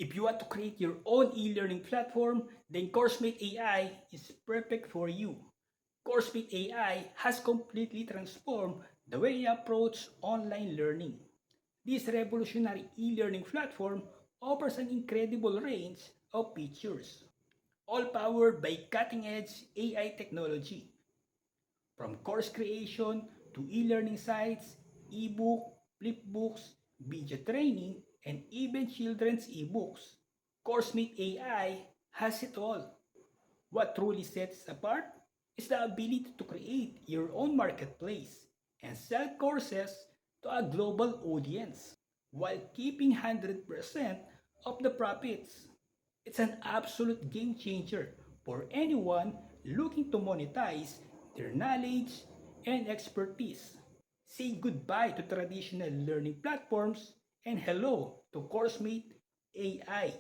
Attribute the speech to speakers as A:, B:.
A: If you want to create your own e-learning platform, then CourseMate AI is perfect for you. CourseMate AI has completely transformed the way I approach online learning. This revolutionary e-learning platform offers an incredible range of features, all powered by cutting-edge AI technology. From course creation to e-learning sites, ebook, flipbooks, video training, and even children's ebooks, CourseMate AI has it all. What truly sets it apart is the ability to create your own marketplace and sell courses to a global audience while keeping 100% of the profits. It's an absolute game changer for anyone looking to monetize their knowledge and expertise. Say goodbye to traditional learning platforms and hello to CourseMate AI.